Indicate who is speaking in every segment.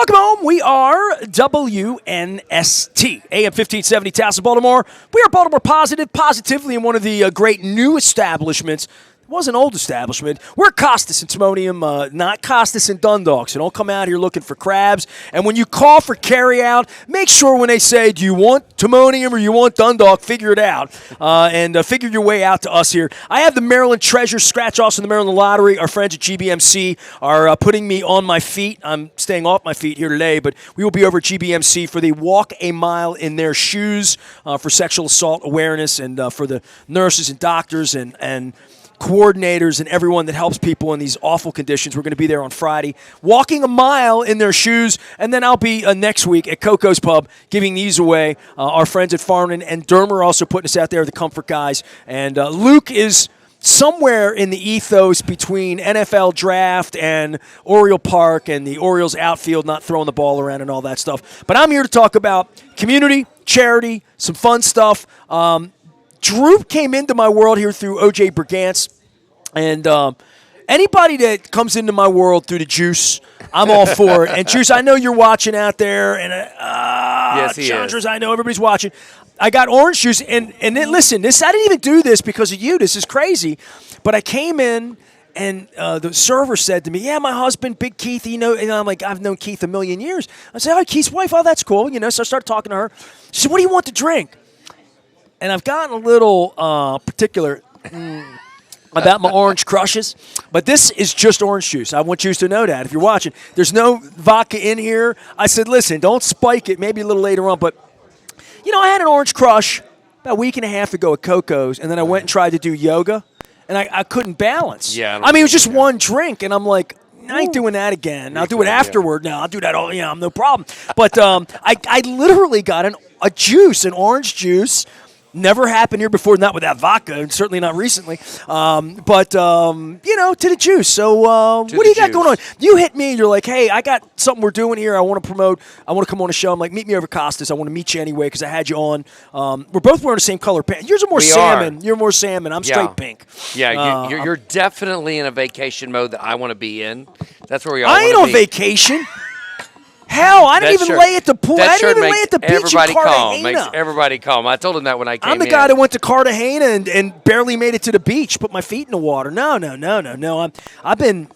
Speaker 1: Welcome home. We are WNST, AM 1570, Towson, Baltimore. We are Baltimore positively in one of the great new establishments. It was an old establishment. We're Costas and Timonium, not Costas and Dundalk, so don't come out here looking for crabs. And when you call for carry-out, make sure when they say, do you want Timonium or you want Dundalk, figure it out and figure your way out to us here. I have the Maryland Treasure scratch-offs in the Maryland Lottery. Our friends at GBMC are putting me on my feet. I'm staying off my feet here today, but we will be over at GBMC for the Walk a Mile in Their Shoes for sexual assault awareness and for the nurses and doctors and coordinators and everyone that helps people in these awful conditions. We're going to be there on Friday, walking a mile in their shoes, and then I'll be next week at Coco's Pub giving these away. Our friends at Farnan and Dermer are also putting us out there, the Comfort guys, and Luke is somewhere in the ethos between NFL draft and Oriole Park and the Orioles outfield not throwing the ball around and all that stuff. But I'm here to talk about community, charity, some fun stuff. Drew came into my world here through OJ Brigance, and anybody that comes into my world through the Juice, I'm all for it. And Juice, I know you're watching out there, and
Speaker 2: yes, he
Speaker 1: Chandras,
Speaker 2: is.
Speaker 1: I know everybody's watching. I got orange juice, and then listen, I didn't even do this because of you. This is crazy, but I came in. And the server said to me, yeah, my husband, Big Keith, and I'm like, I've known Keith a million years. I said, oh, Keith's wife, oh, that's cool. So I started talking to her. She said, what do you want to drink? And I've gotten a little particular about my orange crushes, but this is just orange juice. I want you to know that if you're watching. There's no vodka in here. I said, listen, don't spike it, maybe a little later on. But, I had an orange crush about a week and a half ago at Coco's, and then I went and tried to do yoga, and I couldn't balance.
Speaker 2: Yeah,
Speaker 1: it was just one drink, and I'm like, I ain't doing that again. I'll do it afterward. No, I'll do that all. I'm no problem. But I literally got an orange juice. Never happened here before, not with that vodka, and certainly not recently. But to the Juice. So what do you got going on? You hit me, and you're like, hey, I got something we're doing here. I want to promote. I want to come on a show. I'm like, meet me over Costas. I want to meet you anyway because I had you on. We're both wearing the same color pants. Yours are more salmon. You're more salmon. I'm straight pink.
Speaker 2: Yeah, you're definitely in a vacation mode that I want to be in. That's where we all
Speaker 1: I ain't on vacation. Hell, I didn't even lay at the pool. I didn't even lay at the beach in Cartagena.
Speaker 2: Makes everybody calm. I told him that when I came in.
Speaker 1: I'm the guy that went to Cartagena and barely made it to the beach, put my feet in the water. No. I've been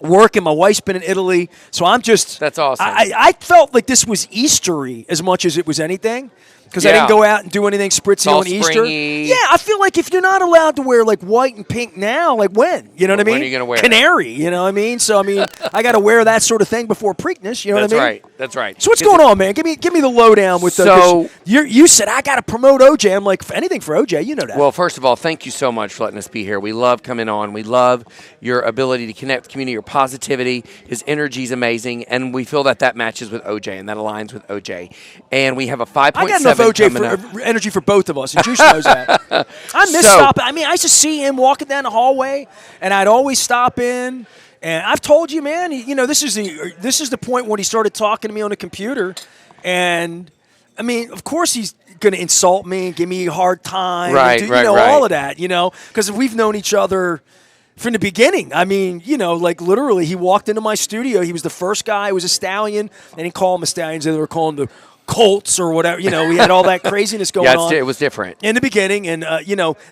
Speaker 1: working. My wife's been in Italy, so I'm just.
Speaker 2: That's awesome.
Speaker 1: I felt like this was Eastery as much as it was anything. Because I didn't go out and do anything spritzy on Easter.
Speaker 2: Springy.
Speaker 1: Yeah, I feel like if you're not allowed to wear like white and pink now, like when? You know what I mean?
Speaker 2: When are you going to wear
Speaker 1: Canary, you know what I mean? So, I got to wear that sort of thing before Preakness, you know what I mean?
Speaker 2: That's right.
Speaker 1: So what's going on, man? Give me the lowdown with the. You said I got to promote OJ. I'm like, anything for OJ, you know that.
Speaker 2: Well, first of all, thank you so much for letting us be here. We love coming on. We love your ability to connect with the community, your positivity. His energy is amazing, and we feel that matches with OJ, and that aligns with OJ. And we have a 5.7
Speaker 1: I got enough OJ for energy for both of us, and Juice knows that. I miss stopping. I used to see him walking down the hallway, and I'd always stop in. And I've told you, man, this is the point when he started talking to me on the computer, and of course he's going to insult me and give me a hard time,
Speaker 2: right?
Speaker 1: All of that, because we've known each other from the beginning. Like literally, he walked into my studio. He was the first guy. He was a stallion, and he called him a stallion. They were calling him the Colts or whatever, we had all that craziness going on.
Speaker 2: Yeah, it was different
Speaker 1: in the beginning, and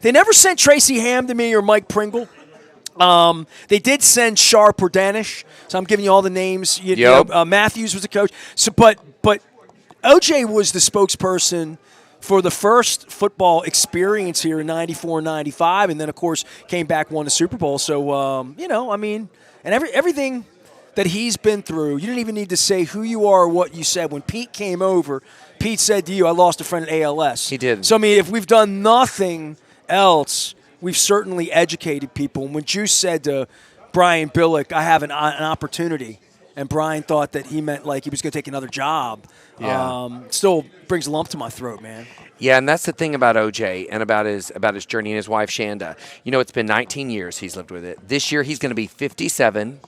Speaker 1: they never sent Tracy Ham to me or Mike Pringle. They did send Sharp or Danish, so I'm giving you all the names. Matthews was the coach. So, but OJ was the spokesperson for the first football experience here in '94 and '95, and then of course came back, won the Super Bowl. So and everything that he's been through, you didn't even need to say who you are or what you said. When Pete came over, Pete said to you, I lost a friend at ALS.
Speaker 2: He did.
Speaker 1: So, if we've done nothing else, we've certainly educated people. And when Juice said to Brian Billick, I have an opportunity, and Brian thought that he meant like he was going to take another job, still brings a lump to my throat, man.
Speaker 2: Yeah, and that's the thing about OJ and about his journey and his wife, Shanda. It's been 19 years he's lived with it. This year he's going to be 57.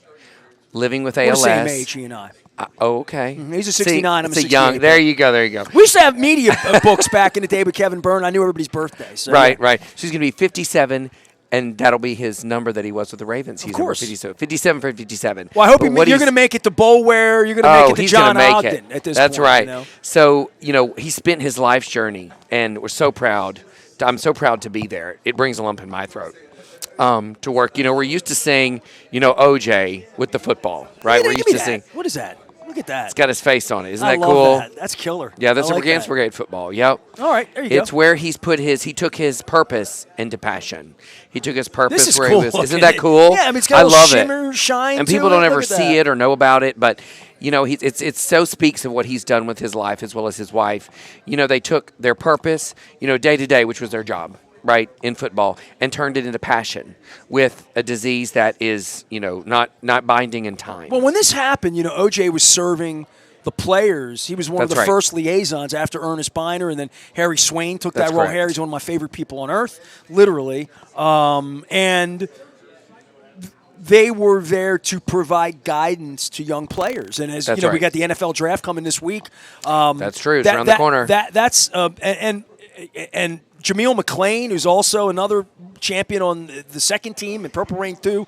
Speaker 2: Living with ALS.
Speaker 1: We're the same age, he and I.
Speaker 2: Okay.
Speaker 1: He's a 69, I'm a 68.
Speaker 2: Young. There you go.
Speaker 1: We used to have media books back in the day with Kevin Byrne. I knew everybody's birthday. So
Speaker 2: right. So he's going to be 57, and that'll be his number that he was with the Ravens. He's number 57 for 57.
Speaker 1: Well, I hope you're going to make it to Boulware. You're going to make it to John Ogden at this point.
Speaker 2: That's right.
Speaker 1: You know?
Speaker 2: So, he spent his life's journey, and we're so proud. I'm so proud to be there. It brings a lump in my throat. To work. We're used to saying, OJ with the football, right? We're used to saying.
Speaker 1: What is that? Look at that.
Speaker 2: It's got his face on it. Isn't that
Speaker 1: love
Speaker 2: cool?
Speaker 1: That. That's killer.
Speaker 2: Yeah, that's a Brigance Brigade football. Yep.
Speaker 1: All right, there you go.
Speaker 2: It's where he took his purpose into passion. He took his purpose
Speaker 1: this is
Speaker 2: where
Speaker 1: cool
Speaker 2: he was. Isn't that cool?
Speaker 1: Yeah, I mean, it's got a little shimmer, shine
Speaker 2: and
Speaker 1: to
Speaker 2: people
Speaker 1: it.
Speaker 2: don't ever see it or know about it, but it so speaks of what he's done with his life as well as his wife. They took their purpose, day to day, which was their job, right, in football, and turned it into passion with a disease that is, not binding in time.
Speaker 1: Well, when this happened, OJ was serving the players. He was one of the first liaisons after Ernest Biner, and then Harry Swain took that role.
Speaker 2: Correct.
Speaker 1: Harry's one of my favorite people on earth, literally. And they were there to provide guidance to young players. And as we got the NFL draft coming this week.
Speaker 2: That's true. It's around the corner.
Speaker 1: That's and Jameel McClain, who's also another champion on the second team in Purple Rain 2,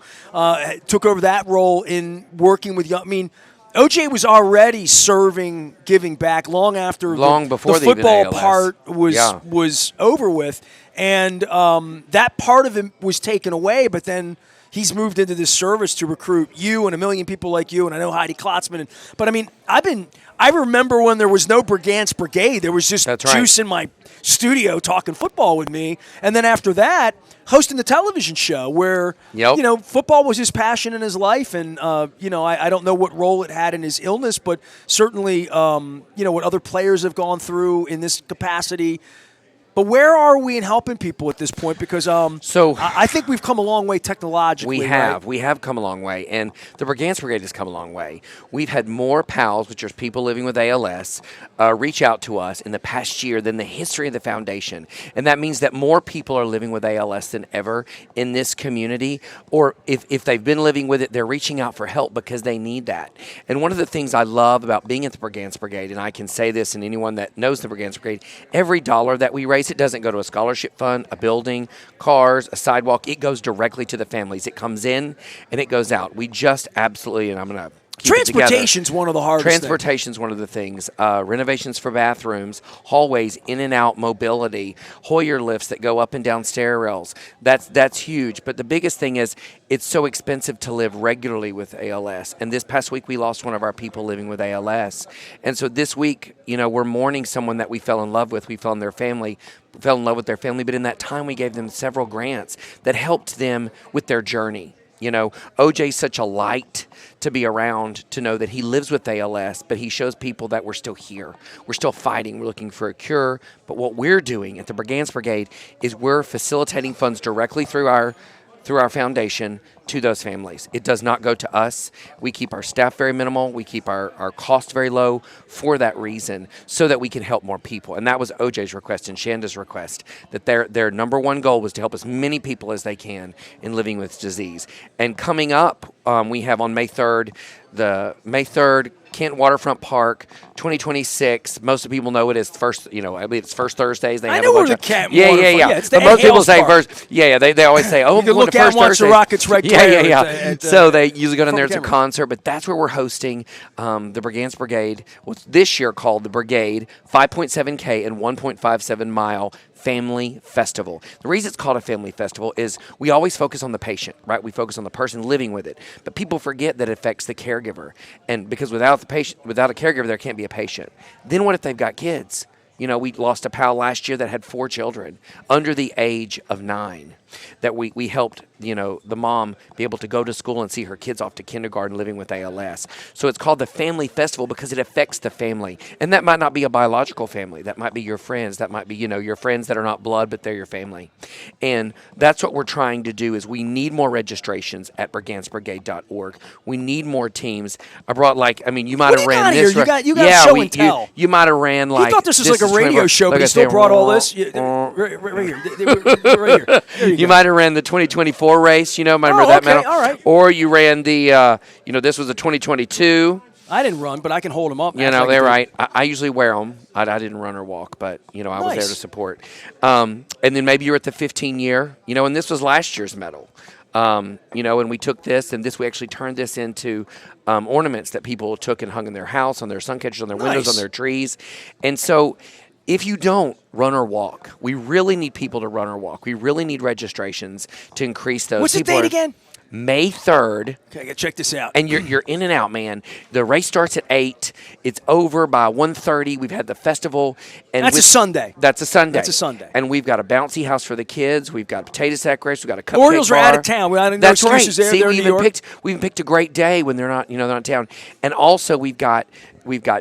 Speaker 1: took over that role in working with young. I mean, OJ was already serving, giving back before the football part was over with, and that part of him was taken away. But then he's moved into this service to recruit you and a million people like you, and I know Heidi Klotzman. But I mean, I remember when there was no Brigance Brigade. There was just Juice in my studio talking football with me, and then after that, hosting the television show where football was his passion in his life, and I don't know what role it had in his illness, but certainly what other players have gone through in this capacity. But where are we in helping people at this point? Because I think we've come a long way technologically.
Speaker 2: We have come a long way, and the Brigance Brigade has come a long way. We've had more PALs, which are people living with ALS, reach out to us in the past year than the history of the foundation. And that means that more people are living with ALS than ever in this community, or if they've been living with it, they're reaching out for help because they need that. And one of the things I love about being at the Brigance Brigade, and I can say this, and anyone that knows the Brigance Brigade, every dollar that we raise, it doesn't go to a scholarship fund, a building, cars, a sidewalk. It goes directly to the families. It comes in and it goes out. We just absolutely, and I'm going to
Speaker 1: Transportation's one of the hardest
Speaker 2: Transportation's one of the things. Renovations for bathrooms, hallways, in and out, mobility, Hoyer lifts that go up and down stair rails. That's huge. But the biggest thing is it's so expensive to live regularly with ALS. And this past week we lost one of our people living with ALS. And so this week, we're mourning someone that we fell in love with. We fell in love with their family. But in that time we gave them several grants that helped them with their journey. OJ's such a light to be around, to know that he lives with ALS, but he shows people that we're still here. We're still fighting. We're looking for a cure. But what we're doing at the Brigance Brigade is we're facilitating funds directly through our foundation to those families. It does not go to us. We keep our staff very minimal. We keep our costs very low for that reason, so that we can help more people. And that was OJ's request and Shanda's request, that their number one goal was to help as many people as they can in living with disease. And coming up, we have on May 3rd, the May 3rd Canton Waterfront Park, 2026. Most of the people know it as first. I believe it's first Thursdays.
Speaker 1: I know where the Canton
Speaker 2: Waterfront. Yeah.
Speaker 1: It's the
Speaker 2: but most people say
Speaker 1: Park.
Speaker 2: first. Yeah. They always say, "Oh,
Speaker 1: you can look
Speaker 2: at
Speaker 1: first Thursday." The Rockets right there.
Speaker 2: Yeah. So they usually go down there. It's a concert, but that's where we're hosting the Brigance Brigade. What's this year called the Brigade 5.7K and 1.57 mile Family Festival. The reason it's called a family festival is we always focus on the patient, right? We focus on the person living with it. But people forget that it affects the caregiver. And because without a caregiver, there can't be a patient. Then what if they've got kids? We lost a pal last year that had 4 children under the age of 9 that we helped, the mom be able to go to school and see her kids off to kindergarten living with ALS. So it's called the Family Festival because it affects the family. And that might not be a biological family. That might be your friends. That might be, your friends that are not blood, but they're your family. And that's what we're trying to do is we need more registrations at brigancebrigade.org. We need more teams. I brought you might have ran this.
Speaker 1: You got show and tell.
Speaker 2: You might have ran
Speaker 1: He thought this was like a radio show, but he still brought all this. Right here.
Speaker 2: You might have ran the 2024 race, remember that medal?
Speaker 1: All right.
Speaker 2: Or you ran the, this was the 2022.
Speaker 1: I didn't run, but I can hold them up.
Speaker 2: You know, they're right. I usually wear them. I didn't run or walk, but, you know, I was there to support. And then maybe you're at the 15-year, you know, and this was last year's medal. You know, and we took this, and we actually turned this into ornaments that people took and hung in their house, on their sun catchers, on their windows, on their trees. And so if you don't run or walk, we really need people to run or walk. We really need registrations to increase those.
Speaker 1: What's the date again?
Speaker 2: May 3rd.
Speaker 1: Okay, I gotta check this out.
Speaker 2: And you're in and out, man. The race starts at 8. It's over by 1:30. We've had the festival. And
Speaker 1: That's a Sunday.
Speaker 2: That's a Sunday.
Speaker 1: That's a Sunday.
Speaker 2: And we've got a bouncy house for the kids. We've got potato sack race. We've got a cupcake
Speaker 1: Orioles
Speaker 2: bar.
Speaker 1: are out of town. We don't
Speaker 2: That's
Speaker 1: no
Speaker 2: right.
Speaker 1: excuses there.
Speaker 2: See,
Speaker 1: They're
Speaker 2: we
Speaker 1: in New York.
Speaker 2: even picked a great day when they're not, they're not in town. And also we've got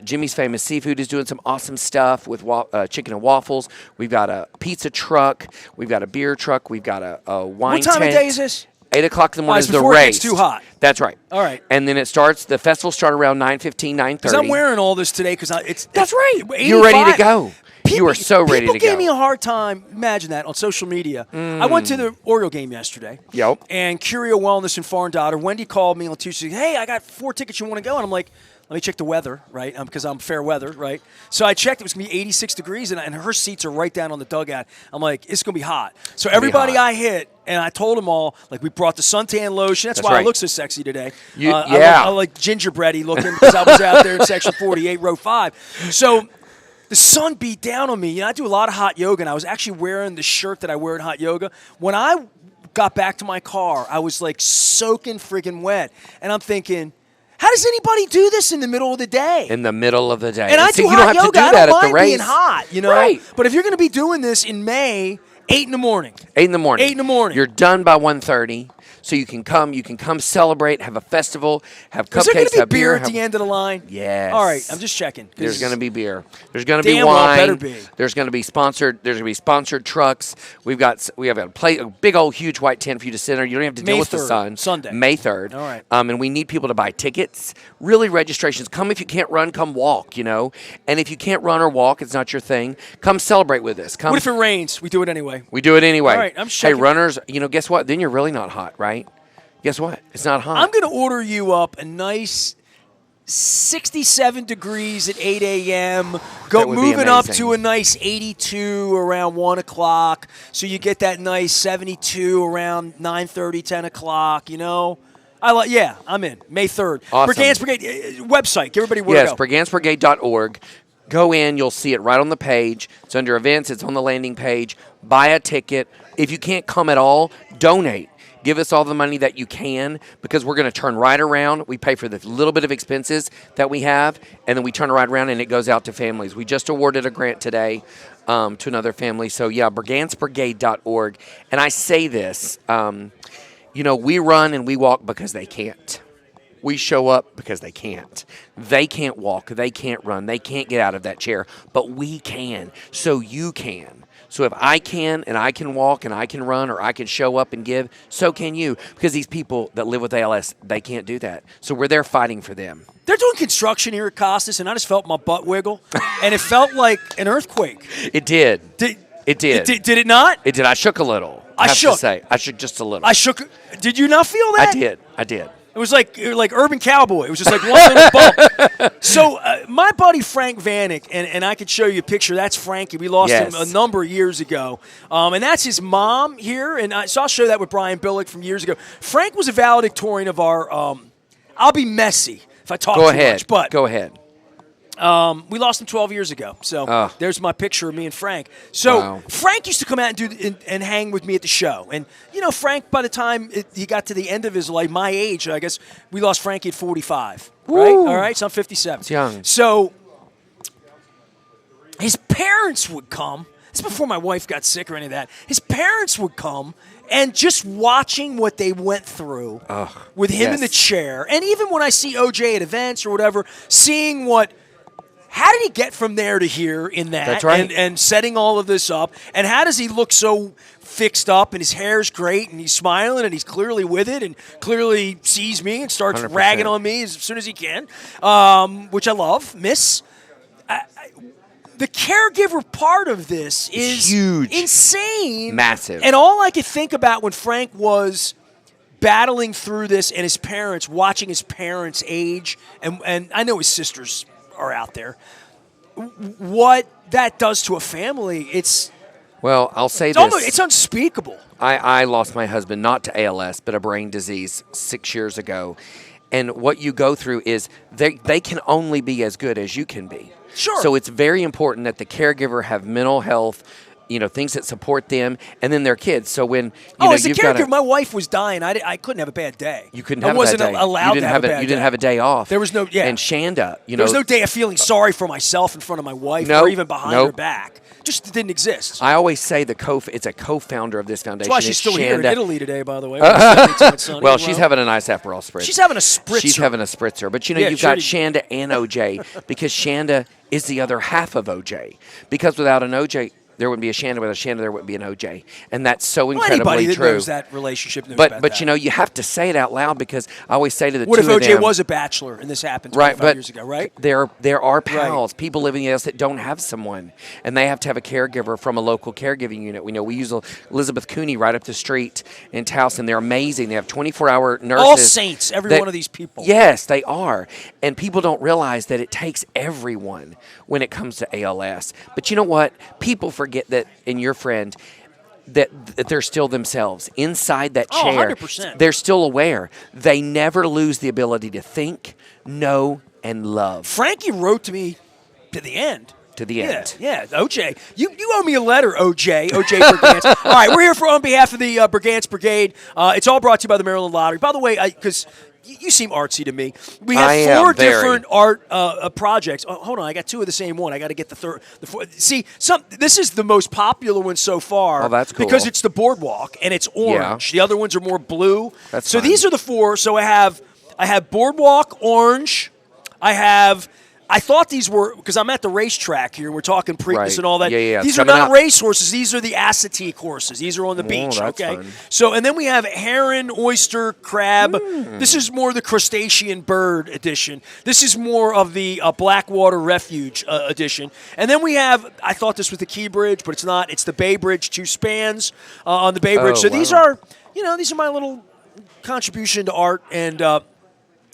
Speaker 2: Jimmy's Famous Seafood is doing some awesome stuff with chicken and waffles. We've got a pizza truck. We've got a beer truck. We've got a wine tent.
Speaker 1: What time of day is this?
Speaker 2: 8 o'clock in the morning is the
Speaker 1: before
Speaker 2: race.
Speaker 1: It gets too hot.
Speaker 2: That's right.
Speaker 1: All right.
Speaker 2: And then it starts. The festival starts around 9:15, 9:30.
Speaker 1: Because I'm wearing all this today because
Speaker 2: That's right.
Speaker 1: 85.
Speaker 2: You're ready to go. You are so ready to go.
Speaker 1: People gave me a hard time. Imagine that on social media. I went to the Oriole game yesterday.
Speaker 2: Yep.
Speaker 1: And Curio Wellness in Foreign Daughter, Wendy called me on Tuesday. Hey, I got 4 tickets. You want to go? And I'm like, let me check the weather, right? Because I'm fair weather, right? So I checked. It was going to be 86 degrees, and her seats are right down on the dugout. I'm like, it's going to be hot. So everybody I hit, and I told them all, like, we brought the suntan lotion. That's why I look so sexy today. I like gingerbready looking because I was out there in Section 48, Row 5. So the sun beat down on me. You know, I do a lot of hot yoga, and I was actually wearing the shirt that I wear in hot yoga. When I got back to my car, I was, like, soaking freaking wet. And I'm thinking, how does anybody do this in the middle of the day?
Speaker 2: In the middle of the day.
Speaker 1: And I do hot yoga. I don't mind being hot, you know?
Speaker 2: Right.
Speaker 1: But if you're going to be doing this in May, 8 in the morning.
Speaker 2: 8 in the morning.
Speaker 1: 8 in the morning.
Speaker 2: You're done by 1:30. So you can come celebrate, have a festival, have cupcakes,
Speaker 1: Is there going to be
Speaker 2: beer
Speaker 1: at the end of the line?
Speaker 2: Yes.
Speaker 1: All right, I'm just checking.
Speaker 2: There's going to be beer. There's going to be wine.
Speaker 1: Well better be.
Speaker 2: There's going to be sponsored. There's going to be sponsored trucks. We have a big old huge white tent for you to sit in. You don't have to deal with the sun.
Speaker 1: Sunday,
Speaker 2: May 3rd.
Speaker 1: All right.
Speaker 2: And we need people to buy tickets. Really, registrations. Come if you can't run. Come walk. You know. And if you can't run or walk, it's not your thing. Come celebrate with us. Come.
Speaker 1: What if it rains? We do it anyway.
Speaker 2: We do it anyway.
Speaker 1: All right. I'm checking.
Speaker 2: Hey, runners. You know, guess what? Then you're really not hot, right? Guess what? It's not hot.
Speaker 1: I'm going to order you up a nice 67 degrees at 8 a.m. Moving up to a nice 82 around 1 o'clock. So you get that nice 72 around 9:30, 10 o'clock, you know? I'm in. May 3rd.
Speaker 2: Awesome.
Speaker 1: Brigance Brigade website. Give everybody where to go.
Speaker 2: Yes, brigancebrigade.org. Go in. You'll see it right on the page. It's under events. It's on the landing page. Buy a ticket. If you can't come at all, donate. Give us all the money that you can because we're going to turn right around. We pay for the little bit of expenses that we have, and then we turn right around and it goes out to families. We just awarded a grant today to another family. So, brigancebrigade.org. And I say this, we run and we walk because they can't. We show up because they can't. They can't walk. They can't run. They can't get out of that chair. But we can. So you can. So if I can and I can walk and I can run or I can show up and give, so can you. Because these people that live with ALS, they can't do that. So we're there fighting for them.
Speaker 1: They're doing construction here at Costas, and I just felt my butt wiggle, and it felt like an earthquake.
Speaker 2: It did. It did.
Speaker 1: Did it not?
Speaker 2: It did. I shook a little. I have to say. I shook just a little.
Speaker 1: I shook. Did you not feel that?
Speaker 2: I did.
Speaker 1: It was like Urban Cowboy. It was just like one little bump. So my buddy Frank Vanek, and I could show you a picture. That's Frankie. We lost him a number of years ago. And that's his mom here. And so I'll show that with Brian Billick from years ago. Frank was a valedictorian of our I'll be messy if I talk too much. But
Speaker 2: go ahead.
Speaker 1: We lost him 12 years ago. So there's my picture of me and Frank. So Frank used to come out and hang with me at the show. And, Frank, by the time he got to the end of his life, my age, I guess we lost Frankie at 45.
Speaker 2: Woo.
Speaker 1: Right? All right? So I'm 57.
Speaker 2: It's young.
Speaker 1: So his parents would come. This is before my wife got sick or any of that. His parents would come. And just watching what they went through with him in the chair. And even when I see OJ at events or whatever, seeing how did he get from there to here in that?
Speaker 2: That's right.
Speaker 1: And setting all of this up. And how does he look so fixed up and his hair's great and he's smiling and he's clearly with it and clearly sees me and starts
Speaker 2: 100%.
Speaker 1: ragging on me as soon as he can, which I love, miss. The caregiver part of this is
Speaker 2: huge,
Speaker 1: insane,
Speaker 2: massive.
Speaker 1: And all I could think about when Frank was battling through this, and his parents, watching his parents age, and I know his sisters are out there. What that does to a family,
Speaker 2: Well, I'll say this.
Speaker 1: it's unspeakable.
Speaker 2: I lost my husband not to ALS, but a brain disease 6 years ago. And what you go through is they can only be as good as you can be.
Speaker 1: Sure.
Speaker 2: So it's very important that the caregiver have mental health, things that support them, and then their kids. So when
Speaker 1: as a caregiver, my wife was dying. I couldn't have a bad day.
Speaker 2: You couldn't have a bad day.
Speaker 1: I wasn't allowed to have a bad day.
Speaker 2: You didn't have a day off.
Speaker 1: There was no,
Speaker 2: And Shanda,
Speaker 1: there was no day of feeling sorry for myself in front of my wife or even behind her back. Just didn't exist.
Speaker 2: I always say it's a co-founder of this foundation.
Speaker 1: That's why she's still here in Italy today, by the way.
Speaker 2: Well, she's having a nice Aperol spritz.
Speaker 1: She's having a spritzer.
Speaker 2: She's having a spritzer. But, you've got Shanda and OJ because Shanda is the other half of OJ. Because without an OJ, there wouldn't be a Shanda. Without a Shanda, there wouldn't be an OJ. And that's so incredibly
Speaker 1: anybody that
Speaker 2: true.
Speaker 1: Knows that relationship knows
Speaker 2: but
Speaker 1: about
Speaker 2: but
Speaker 1: that.
Speaker 2: You have to say it out loud because I always say to the
Speaker 1: what
Speaker 2: two of them.
Speaker 1: What if OJ was a bachelor and this happened 25 years ago, right?
Speaker 2: There are pals, people living in the US that don't have someone, and they have to have a caregiver from a local caregiving unit. We use Elizabeth Cooney right up the street in Towson. They're amazing. They have 24-hour nurses.
Speaker 1: All saints, every one of these people.
Speaker 2: Yes, they are. And people don't realize that it takes everyone when it comes to ALS. But you know what? People forget that in your friend that they're still themselves inside that chair.
Speaker 1: 100%.
Speaker 2: They're still aware. They never lose the ability to think, know, and love.
Speaker 1: Frankie wrote to me to the end.
Speaker 2: To the end.
Speaker 1: Yeah, OJ. You owe me a letter, OJ Brigance. All right, we're here on behalf of the Brigance Brigade. It's all brought to you by the Maryland Lottery. By the way, because you seem artsy to me. We have 4 different art projects. Oh, hold on, I got 2 of the same one. I got to get the third. The fourth. See, this is the most popular one so far.
Speaker 2: Oh, that's cool.
Speaker 1: Because it's the boardwalk and it's orange. Yeah. The other ones are more blue.
Speaker 2: That's
Speaker 1: so
Speaker 2: fine.
Speaker 1: These are the 4. So I have boardwalk orange. I thought these were, because I'm at the racetrack here, we're talking Preakness and all that.
Speaker 2: Yeah.
Speaker 1: These are not race horses. These are the Assateague horses. These are on the beach,
Speaker 2: that's
Speaker 1: okay?
Speaker 2: fun.
Speaker 1: So, and then we have heron, oyster, crab. This is more the crustacean bird edition. This is more of the Blackwater Refuge edition. And then we have, I thought this was the Key Bridge, but it's not. It's the Bay Bridge, 2 spans on the Bay Bridge. So these are, these are my little contribution to art, and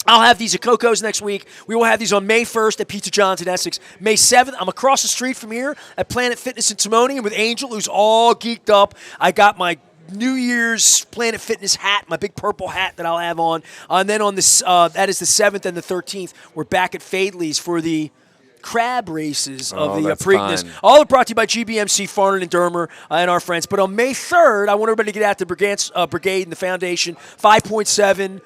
Speaker 1: I'll have these at Coco's next week. We will have these on May 1st at Pizza John's in Essex. May 7th, I'm across the street from here at Planet Fitness in Timonium with Angel, who's all geeked up. I got my New Year's Planet Fitness hat, my big purple hat that I'll have on. And then on this, that is the 7th and the 13th, we're back at Fadley's for the crab races of the Preakness. All are brought to you by GBMC, Farnan and Dermer, and our friends. But on May 3rd, I want everybody to get out to Brigance Brigade and the Foundation, 5.7.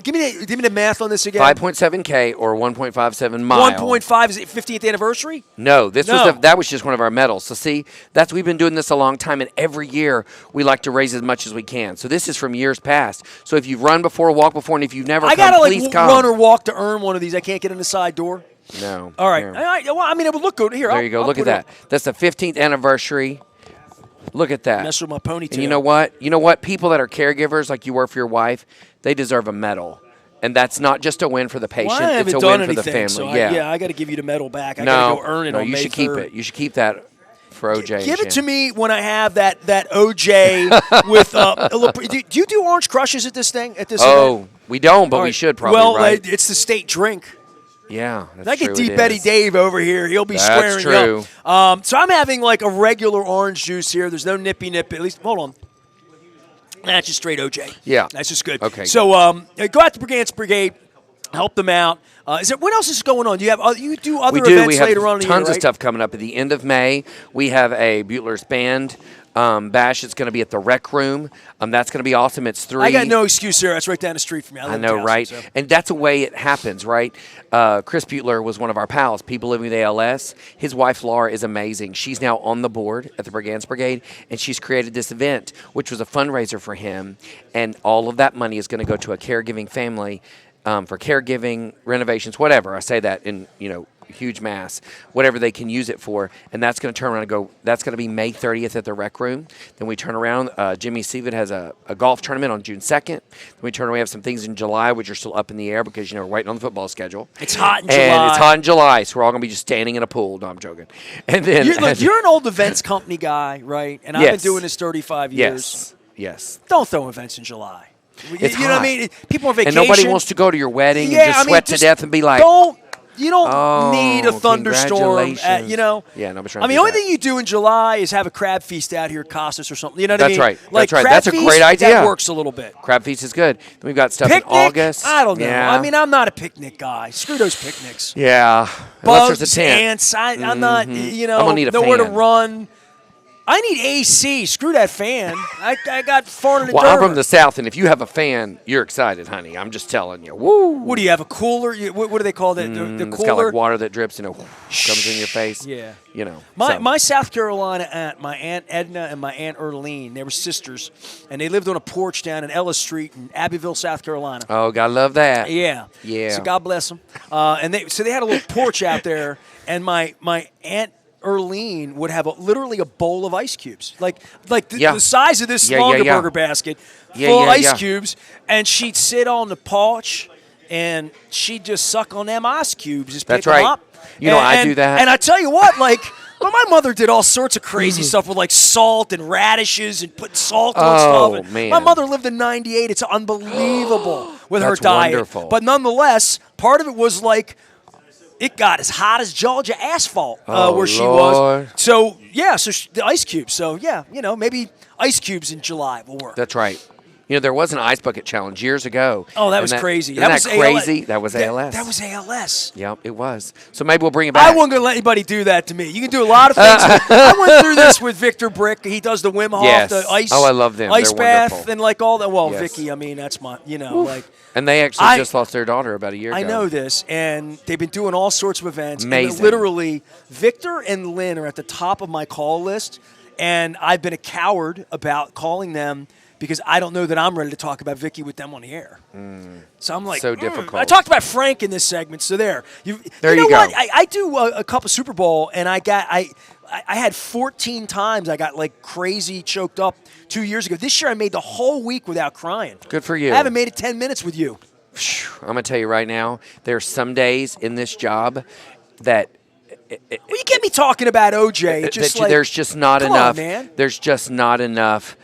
Speaker 1: Give me the math on this again.
Speaker 2: 5.7K or 1.57 mile.
Speaker 1: 1.5 is it 50th anniversary?
Speaker 2: No, that was just one of our medals. So see, we've been doing this a long time, and every year we like to raise as much as we can. So this is from years past. So if you've run before, walked before, and if you've never please come.
Speaker 1: Run or walk to earn one of these. I can't get in the side door.
Speaker 2: No.
Speaker 1: All right. Well, I mean, it would look good here.
Speaker 2: There you go. Look at that. That's the 15th anniversary. Look at that.
Speaker 1: Mess with my ponytail.
Speaker 2: And you know what? People that are caregivers, like you were for your wife, they deserve a medal. And that's not just a win for the patient. It's a win for the family.
Speaker 1: So I got to give you the medal back. I got to go earn it on May 3rd.
Speaker 2: You should keep it. You should keep that for OJ.
Speaker 1: Give it to me when I have that OJ with a little. Do you do orange crushes at this thing? Event?
Speaker 2: We don't, but we should probably.
Speaker 1: Well,
Speaker 2: right?
Speaker 1: It's the state drink.
Speaker 2: Yeah, that's
Speaker 1: I get Deep Eddie Dave over here. He'll be squaring
Speaker 2: true.
Speaker 1: up. So I'm having like a regular orange juice here. There's no nippy nip. At least, hold on. That's just straight OJ.
Speaker 2: Yeah.
Speaker 1: That's just good.
Speaker 2: Okay.
Speaker 1: So go out to Brigance Brigade. Help them out. What else is going on? Do you do other events later on in the year,
Speaker 2: tons of stuff coming up at the end of May. We have a Butler's Band bash. It's going to be at the Rec Room. That's going to be awesome. It's 3.
Speaker 1: I got no excuse here. That's right down the street from me.
Speaker 2: I know, right? So. And that's the way it happens, right? Chris Butler was one of our pals, people living with ALS. His wife, Laura, is amazing. She's now on the board at the Brigance Brigade, and she's created this event, which was a fundraiser for him. And all of that money is going to go to a caregiving family for caregiving, renovations, whatever. I say that in, huge mass, whatever they can use it for. And that's going to turn around and go, that's going to be May 30th at the Rec Room. Then we turn around, Jimmy Seavid has a golf tournament on June 2nd. Then we turn around, we have some things in July, which are still up in the air because, we're waiting on the football schedule.
Speaker 1: It's hot in July.
Speaker 2: And it's hot in July, so we're all going to be just standing in a pool. No, I'm joking. And then
Speaker 1: you're an old events company guy, right? And I've been doing this 35 years.
Speaker 2: Yes.
Speaker 1: Don't throw events in July.
Speaker 2: It's
Speaker 1: you know what I
Speaker 2: hot.
Speaker 1: mean? People on vacation.
Speaker 2: And nobody wants to go to your wedding and just sweat to death and be like,
Speaker 1: You don't need a thunderstorm.
Speaker 2: Congratulations.
Speaker 1: Yeah,
Speaker 2: nobody's trying to
Speaker 1: the
Speaker 2: do
Speaker 1: only
Speaker 2: that.
Speaker 1: thing you do in July is have a crab feast out here at Costas or something. You know what I mean?
Speaker 2: Right.
Speaker 1: Like,
Speaker 2: That's right.
Speaker 1: crab
Speaker 2: That's a
Speaker 1: feast,
Speaker 2: great idea.
Speaker 1: That works a little bit.
Speaker 2: Crab feast is good. Then we've got stuff
Speaker 1: Picnic?
Speaker 2: in August.
Speaker 1: I don't know.
Speaker 2: Yeah.
Speaker 1: I mean, I'm not a picnic guy. Screw those picnics.
Speaker 2: Yeah. Unless there's a
Speaker 1: Bugs,
Speaker 2: tent.
Speaker 1: ants. I'm not,
Speaker 2: I'm gonna need a
Speaker 1: nowhere
Speaker 2: fan.
Speaker 1: to run. I need AC. Screw that fan. I got farted.
Speaker 2: Well, I'm from the South, and if you have a fan, you're excited, honey. I'm just telling you. Woo!
Speaker 1: What do you have, a cooler? What do they call that? The
Speaker 2: It's
Speaker 1: cooler?
Speaker 2: got like water that drips, comes in your face.
Speaker 1: Yeah.
Speaker 2: My
Speaker 1: South Carolina aunt, my Aunt Edna and my Aunt Erlene, they were sisters, and they lived on a porch down in Ellis Street in Abbeville, South Carolina.
Speaker 2: Oh, gotta love that.
Speaker 1: Yeah. So God bless them. And they had a little porch out there, and my Aunt Erlene would have literally a bowl of ice cubes, like the size of this Longaberger basket, full of ice cubes, and she'd sit on the porch, and she'd just suck on them ice cubes, just pick them up.
Speaker 2: I do that.
Speaker 1: And I tell you what, well, my mother did all sorts of crazy stuff with salt and radishes and putting salt on stuff. And
Speaker 2: man.
Speaker 1: My mother lived in 98. It's unbelievable with her
Speaker 2: That's
Speaker 1: diet.
Speaker 2: wonderful.
Speaker 1: But nonetheless, part of it was it got as hot as Georgia asphalt where she was. So, the ice cubes. So, maybe ice cubes in July will work.
Speaker 2: That's right. There was an ice bucket challenge years ago.
Speaker 1: Oh, that was crazy.
Speaker 2: Isn't that crazy? That was ALS.
Speaker 1: That was ALS.
Speaker 2: Yep, it was. So maybe we'll bring it back.
Speaker 1: I wasn't going to let anybody do that to me. You can do a lot of things. I went through this with Victor Brick. He does the Wim Hof, the ice.
Speaker 2: Oh, I love them.
Speaker 1: Ice
Speaker 2: They're
Speaker 1: bath
Speaker 2: wonderful.
Speaker 1: and all that. Well,
Speaker 2: Yes.
Speaker 1: Vicky, I mean, that's my,
Speaker 2: And they actually just lost their daughter about a year ago.
Speaker 1: I know this, and they've been doing all sorts of events.
Speaker 2: Amazing.
Speaker 1: And literally, Victor and Lynn are at the top of my call list, and I've been a coward about calling them because I don't know that I'm ready to talk about Vicky with them on the air. So I'm like,
Speaker 2: so difficult.
Speaker 1: I talked about Frank in this segment, so there. You
Speaker 2: you
Speaker 1: know
Speaker 2: go.
Speaker 1: what? I do a couple Super Bowl, and I had 14 times I got crazy choked up 2 years ago. This year I made the whole week without crying.
Speaker 2: Good for you.
Speaker 1: I haven't made it 10 minutes with you.
Speaker 2: I'm going to tell you right now, there are some days in this job that
Speaker 1: You get me talking about OJ. It's just
Speaker 2: there's just not
Speaker 1: come
Speaker 2: enough.
Speaker 1: on, man.
Speaker 2: There's just not enough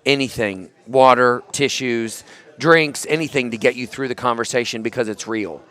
Speaker 2: anything, water, tissues, drinks, anything to get you through the conversation because it's real.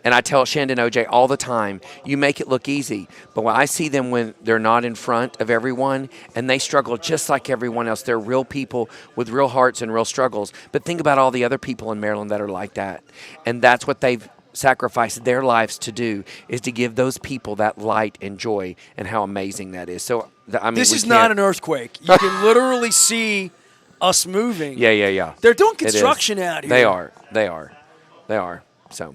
Speaker 2: And I tell Shandon OJ all the time, you make it look easy. But when I see them when they're not in front of everyone and they struggle just like everyone else, they're real people with real hearts and real struggles. But think about all the other people in Maryland that are like that. And that's what they've sacrificed their lives to do, is to give those people that light and joy, and how amazing that is. So, I mean,
Speaker 1: this is not an earthquake. You can literally see us moving.
Speaker 2: Yeah.
Speaker 1: They're doing construction out here.
Speaker 2: They are. So.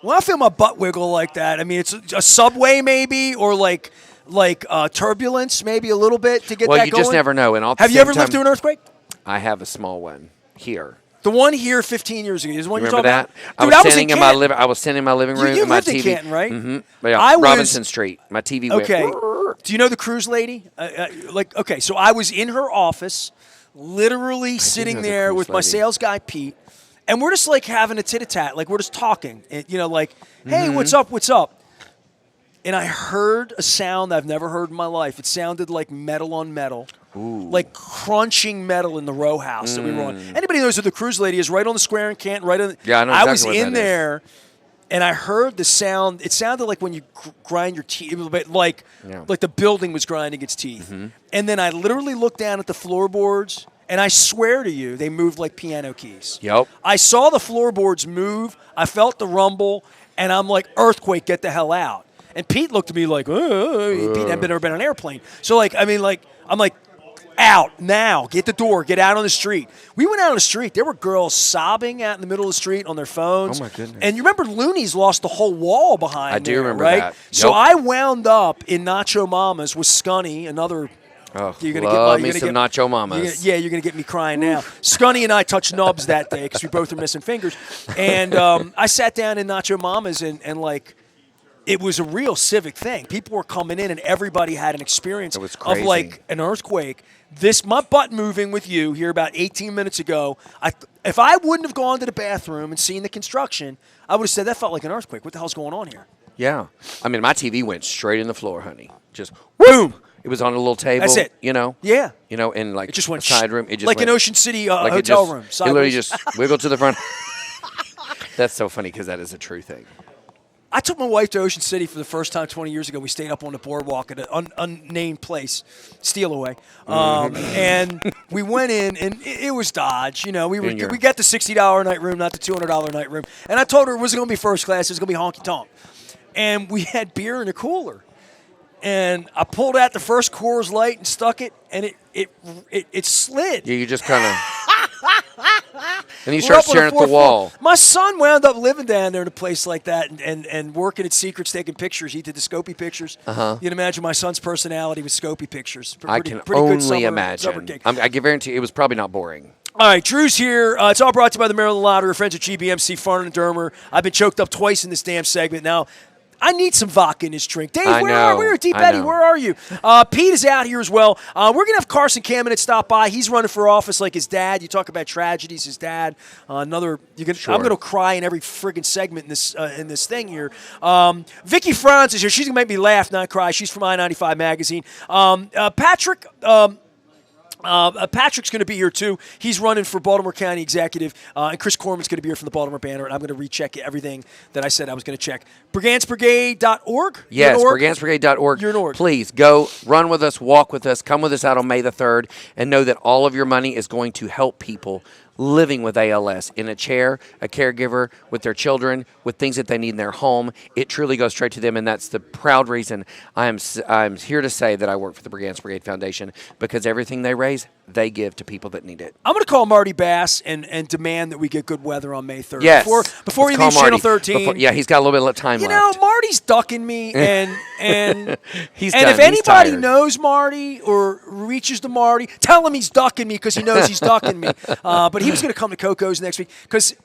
Speaker 1: When I feel my butt wiggle like that, I mean, it's a subway maybe, or turbulence maybe a little bit to get that going.
Speaker 2: Well, you just never know. And
Speaker 1: have you ever lived through an earthquake?
Speaker 2: I have a small one here.
Speaker 1: The one here 15 years ago. Is the one
Speaker 2: Remember
Speaker 1: you're talking
Speaker 2: that?
Speaker 1: about? Dude,
Speaker 2: I was sitting in my living room.
Speaker 1: You
Speaker 2: and my
Speaker 1: lived
Speaker 2: TV.
Speaker 1: in Canton, right?
Speaker 2: Mm-hmm. Yeah, Robinson Street. My TV went.
Speaker 1: Okay. Do you know the cruise lady? Okay, so I was in her office, literally sitting there with my sales guy, Pete, and we're just having a tit-a-tat. We're just talking. And, hey, what's up? And I heard a sound I've never heard in my life. It sounded like metal on metal.
Speaker 2: Ooh.
Speaker 1: Like crunching metal in the row house that we were on. Anybody knows who the cruise lady is? Right on the square in Canton. Right on.
Speaker 2: Yeah, I know exactly
Speaker 1: was
Speaker 2: what
Speaker 1: in
Speaker 2: that
Speaker 1: there, and I heard the sound. It sounded like when you grind your teeth. It was a bit like the building was grinding its teeth.
Speaker 2: Mm-hmm.
Speaker 1: And then I literally looked down at the floorboards, and I swear to you, they moved like piano keys.
Speaker 2: Yep.
Speaker 1: I saw the floorboards move. I felt the rumble, and I'm like, earthquake, get the hell out. And Pete looked at me like, Pete had never been on an airplane. So I'm like, out now, get the door, get out on the street. We went out on the street. There were girls sobbing out in the middle of the street on their phones.
Speaker 2: Oh my goodness.
Speaker 1: And you remember Looney's lost the whole wall behind
Speaker 2: I do
Speaker 1: there,
Speaker 2: remember
Speaker 1: right?
Speaker 2: that. Yep.
Speaker 1: So I wound up in Nacho Mama's with Scunny, another.
Speaker 2: You're gonna get some Nacho Mamas.
Speaker 1: You're gonna get me crying now. Scunny and I touched nubs that day because we both were missing fingers. And I sat down in Nacho Mama's and it was a real civic thing. People were coming in, and everybody had an experience of an earthquake. My butt moving with you here about 18 minutes ago. If I wouldn't have gone to the bathroom and seen the construction, I would have said that felt like an earthquake. What the hell's going on here?
Speaker 2: Yeah. I mean, my TV went straight in the floor, honey. Just boom. It was on a little table.
Speaker 1: That's it.
Speaker 2: Yeah. In like
Speaker 1: It just went
Speaker 2: a side room. It just
Speaker 1: like
Speaker 2: went,
Speaker 1: an Ocean City
Speaker 2: like
Speaker 1: hotel room.
Speaker 2: It literally just wiggled to the front. That's so funny because that is a true thing.
Speaker 1: I took my wife to Ocean City for the first time 20 years ago. We stayed up on the boardwalk at an unnamed place, Steelaway, and we went in, and it was Dodge. We got the $60 night room, not the $200 night room. And I told her it wasn't going to be first class; it was going to be honky tonk. And we had beer in a cooler, and I pulled out the first Coors Light and stuck it, and it slid.
Speaker 2: Yeah, you just kind of. And you start staring at the wall.
Speaker 1: My son wound up living down there in a place like that and working at Secrets, taking pictures. He did the Scopy pictures. You can imagine my son's personality with Scopy pictures.
Speaker 2: I can only imagine. I guarantee you it was probably not boring.
Speaker 1: All right, Drew's here. It's all brought to you by the Maryland Lottery. We're friends at GBMC, Farnan and Dermer. I've been choked up twice in this damn segment. Now, I need some vodka in this drink. Dave, where are we? Deep Eddie, where are you? Pete is out here as well. We're going to have Carson Kamenet stop by. He's running for office like his dad. You talk about tragedies, his dad. I'm going to cry in every friggin' segment in this thing here. Vicky Franz is here. She's going to make me laugh, not cry. She's from I-95 Magazine. Patrick... Patrick's going to be here, too. He's running for Baltimore County Executive, and Chris Corman's going to be here from the Baltimore Banner, and I'm going to recheck everything that I said I was going to check. BriganceBrigade.org?
Speaker 2: Yes, BriganceBrigade.org.
Speaker 1: You're an org.
Speaker 2: Please go, run with us, walk with us, come with us out on May the 3rd, and know that all of your money is going to help people living with ALS in a chair, a caregiver, with their children, with things that they need in their home. It truly goes straight to them, and that's the proud reason I'm here to say that I work for the Brigance Brigade Foundation, because everything they raise, they give to people that need it.
Speaker 1: I'm going to call Marty Bass and demand that we get good weather on May 3rd.
Speaker 2: Yes.
Speaker 1: Before he leaves Channel 13.
Speaker 2: He's got a little bit of time left.
Speaker 1: Marty's ducking me, and
Speaker 2: he's
Speaker 1: and
Speaker 2: done.
Speaker 1: if anybody knows Marty or reaches to Marty, tell him he's ducking me because he knows he's ducking me. But he was going to come to Coco's next week because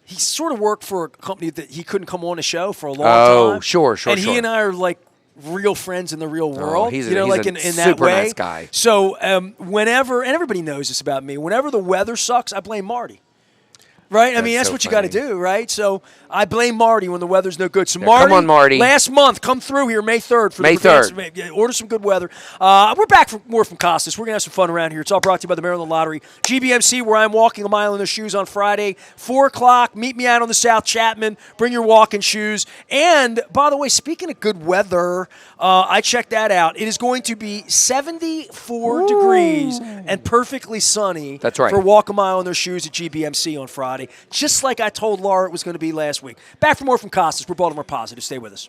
Speaker 1: he sort of worked for a company that he couldn't come on the show for a long time.
Speaker 2: Oh, sure.
Speaker 1: And he and I are like real friends in the real world.
Speaker 2: He's
Speaker 1: in
Speaker 2: that
Speaker 1: super
Speaker 2: way. Nice guy.
Speaker 1: So whenever, and everybody knows this about me, whenever the weather sucks, I blame Marty. Right? That's so what you got to do, right? So I blame Marty when the weather's no good. So Marty,
Speaker 2: come on, Marty.
Speaker 1: Last month, come through here May 3rd. For
Speaker 2: May 3rd.
Speaker 1: Order some good weather. We're back for more from Costas. We're going to have some fun around here. It's all brought to you by the Maryland Lottery. GBMC, where I'm walking a mile in their shoes on Friday. 4 o'clock, meet me out on the South Chapman. Bring your walking shoes. And, by the way, speaking of good weather, I checked that out. It is going to be 74 degrees and perfectly sunny.
Speaker 2: That's right.
Speaker 1: For walk a mile in their shoes at GBMC on Friday. Just like I told Laura it was going to be last week. Back for more from Costas. We're Baltimore Positive. Stay with us.